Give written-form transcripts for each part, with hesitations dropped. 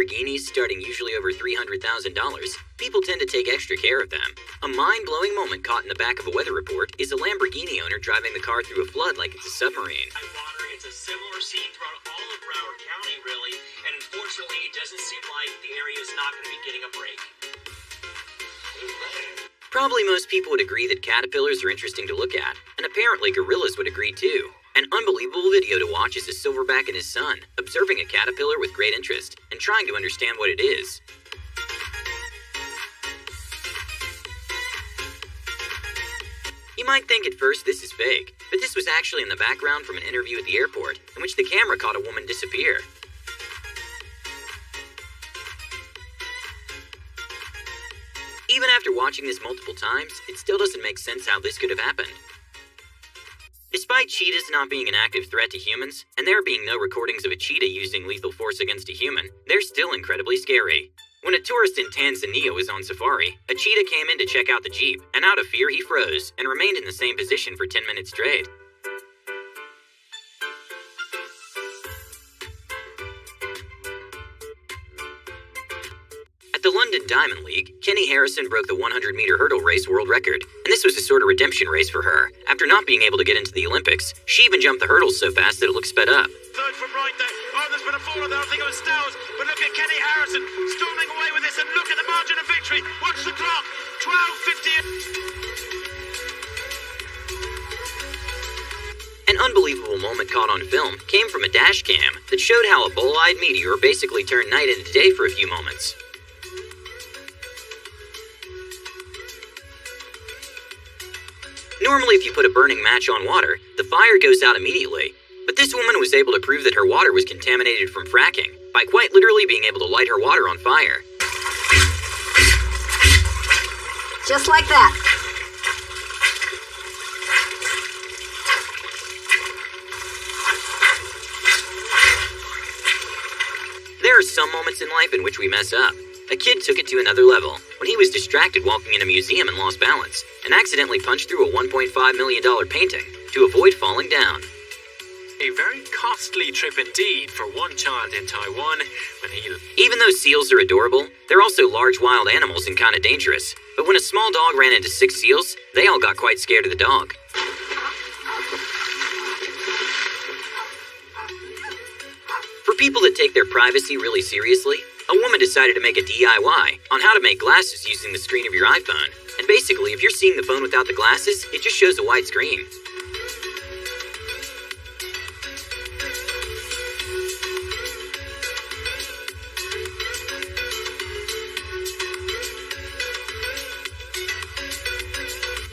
Lamborghinis, starting usually over $300,000, people tend to take extra care of them. A mind-blowing moment caught in the back of a weather report is a Lamborghini owner driving the car through a flood like it's a submarine. It's a similar scene throughout all of Broward County, really, and unfortunately, it doesn't seem like the area is not going to be getting a break. Probably most people would agree that caterpillars are interesting to look at, and apparently gorillas would agree too. An unbelievable video to watch is a silverback and his son, observing a caterpillar with great interest, and trying to understand what it is. You might think at first this is fake, but this was actually in the background from an interview at the airport, in which the camera caught a woman disappear. Even after watching this multiple times, it still doesn't make sense how this could have happened. Despite cheetahs not being an active threat to humans, and there being no recordings of a cheetah using lethal force against a human, they're still incredibly scary. When a tourist in Tanzania was on safari, a cheetah came in to check out the Jeep, and out of fear he froze, and remained in the same position for 10 minutes straight. At the London Diamond League, Kenny Harrison broke the 100-meter hurdle race world record, and this was a sort of redemption race for her. After not being able to get into the Olympics, she even jumped the hurdles so fast that it looked sped up. Third from right there. Oh, there's been a fall there. I think it was Stowers. But look at Kenny Harrison storming away with this, and look at the margin of victory. Watch the clock. 12:50. An unbelievable moment caught on film came from a dash cam that showed how a bull-eyed meteor basically turned night into day for a few moments. Normally, if you put a burning match on water, the fire goes out immediately. But this woman was able to prove that her water was contaminated from fracking by quite literally being able to light her water on fire. Just like that. There are some moments in life in which we mess up. A kid took it to another level when he was distracted walking in a museum and lost balance, and accidentally punched through a $1.5 million painting to avoid falling down. A very costly trip indeed for one child in Taiwan when he... Even though seals are adorable, they're also large wild animals and kinda dangerous. But when a small dog ran into 6 seals, they all got quite scared of the dog. For people that take their privacy really seriously, a woman decided to make a DIY on how to make glasses using the screen of your iPhone. And basically, if you're seeing the phone without the glasses, it just shows a white screen.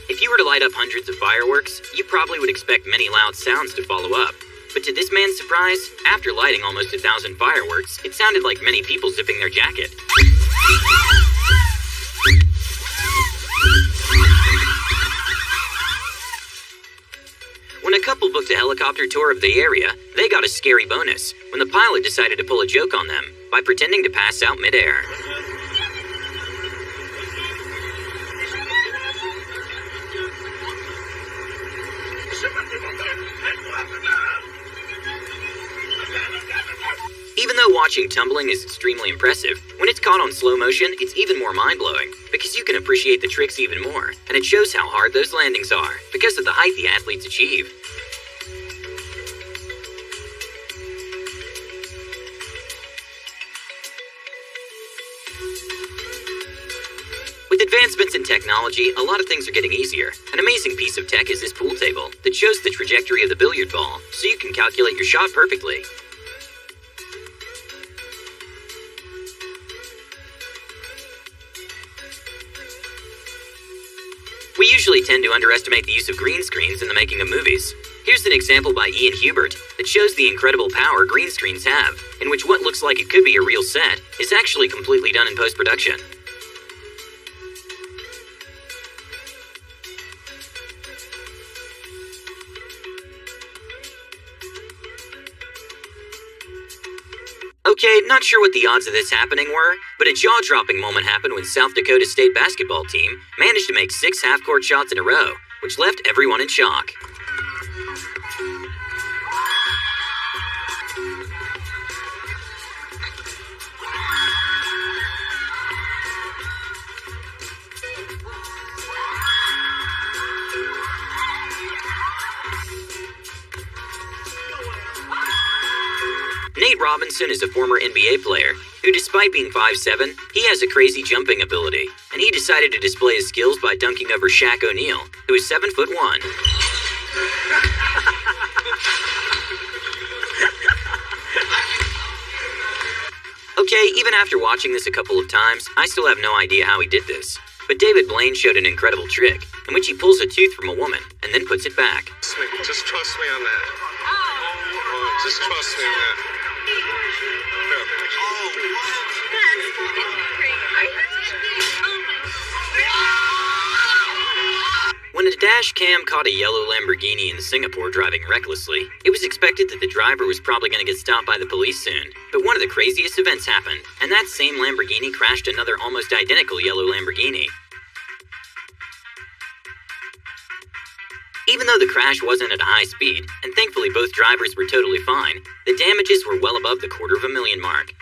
If you were to light up hundreds of fireworks, you probably would expect many loud sounds to follow up. But to this man's surprise, after lighting almost 1,000 fireworks, it sounded like many people zipping their jacket. When a couple booked a helicopter tour of the area, they got a scary bonus when the pilot decided to pull a joke on them by pretending to pass out midair. Even though watching tumbling is extremely impressive, when it's caught on slow motion, it's even more mind-blowing, because you can appreciate the tricks even more, and it shows how hard those landings are, because of the height the athletes achieve. With advancements in technology, a lot of things are getting easier. An amazing piece of tech is this pool table that shows the trajectory of the billiard ball, so you can calculate your shot perfectly. We usually tend to underestimate the use of green screens in the making of movies. Here's an example by Ian Hubert that shows the incredible power green screens have, in which what looks like it could be a real set is actually completely done in post-production. Okay, not sure what the odds of this happening were, but a jaw-dropping moment happened when South Dakota State basketball team managed to make 6 half-court shots in a row, which left everyone in shock. Robinson is a former NBA player who, despite being 5'7", he has a crazy jumping ability, and he decided to display his skills by dunking over Shaq O'Neal, who is 7'1". Okay, even after watching this a couple of times, I still have no idea how he did this. But David Blaine showed an incredible trick, in which he pulls a tooth from a woman and then puts it back. Just trust me on that. Just trust me on that. When a dash cam caught a yellow Lamborghini in Singapore driving recklessly, it was expected that the driver was probably going to get stopped by the police soon. But one of the craziest events happened, and that same Lamborghini crashed another almost identical yellow Lamborghini. Even though the crash wasn't at a high speed, and thankfully both drivers were totally fine, the damages were well above the $250,000 mark.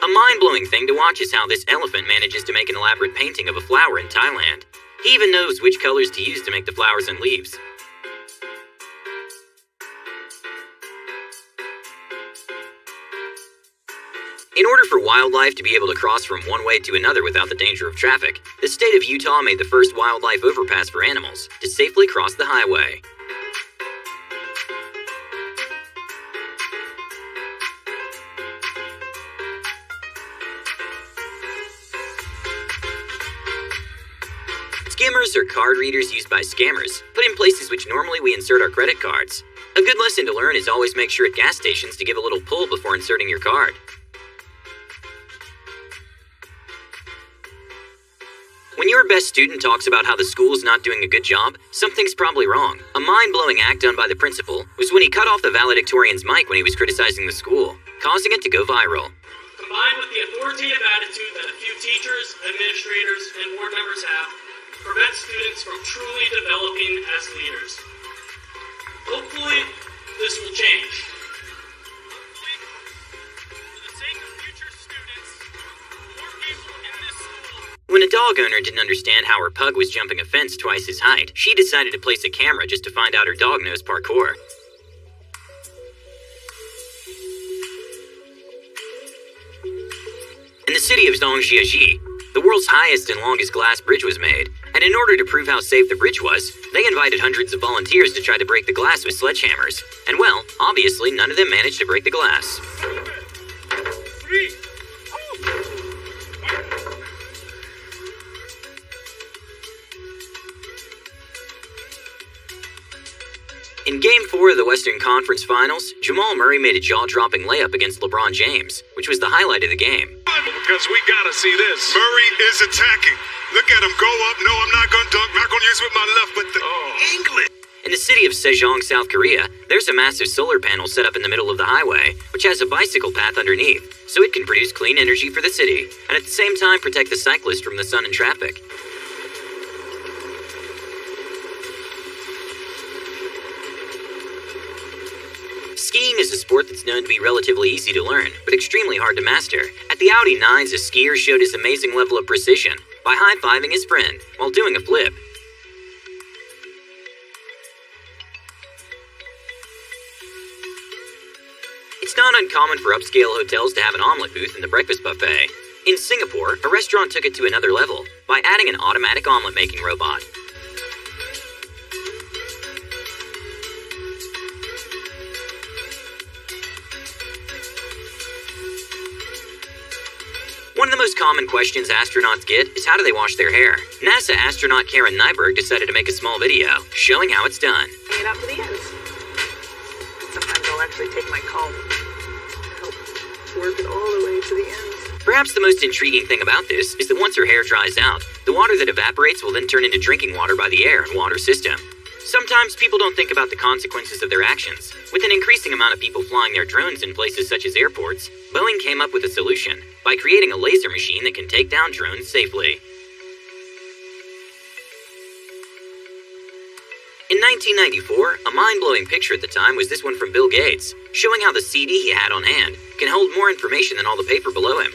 A mind-blowing thing to watch is how this elephant manages to make an elaborate painting of a flower in Thailand. He even knows which colors to use to make the flowers and leaves. In order for wildlife to be able to cross from one way to another without the danger of traffic, the state of Utah made the first wildlife overpass for animals to safely cross the highway. Skimmers are card readers used by scammers, put in places which normally we insert our credit cards. A good lesson to learn is always make sure at gas stations to give a little pull before inserting your card. When your best student talks about how the school is not doing a good job, something's probably wrong. A mind-blowing act done by the principal was when he cut off the valedictorian's mic when he was criticizing the school, causing it to go viral. Combined with the authoritative attitude that a few teachers, administrators, and board members have, prevents students from truly developing as leaders. Hopefully, this will change. For the sake of future students, more people in this school. When a dog owner didn't understand how her pug was jumping a fence twice his height, she decided to place a camera just to find out her dog knows parkour. In the city of Zhangjiajie, the world's highest and longest glass bridge was made, and in order to prove how safe the bridge was, they invited hundreds of volunteers to try to break the glass with sledgehammers. And well, obviously none of them managed to break the glass. In Game 4 of the Western Conference Finals, Jamal Murray made a jaw-dropping layup against LeBron James, which was the highlight of the game. Because we gotta see this. Murray is attacking. Look at him go up. No, I'm not gonna dunk. Not gonna use it with my left, but the English. In the city of Sejong, South Korea, there's a massive solar panel set up in the middle of the highway, which has a bicycle path underneath, so it can produce clean energy for the city, and at the same time protect the cyclist from the sun and traffic. Skiing is a sport that's known to be relatively easy to learn, but extremely hard to master. At the Audi 9s, a skier showed his amazing level of precision by high-fiving his friend while doing a flip. It's not uncommon for upscale hotels to have an omelet booth in the breakfast buffet. In Singapore, a restaurant took it to another level by adding an automatic omelet-making robot. One of the most common questions astronauts get is how do they wash their hair? NASA astronaut Karen Nyberg decided to make a small video showing how it's done. Bring it out to the ends. Sometimes I'll actually take my comb to help work it all the way to the ends. Perhaps the most intriguing thing about this is that once her hair dries out, the water that evaporates will then turn into drinking water by the air and water system. Sometimes people don't think about the consequences of their actions. With an increasing amount of people flying their drones in places such as airports, Boeing came up with a solution by creating a laser machine that can take down drones safely. In 1994, a mind-blowing picture at the time was this one from Bill Gates, showing how the CD he had on hand can hold more information than all the paper below him.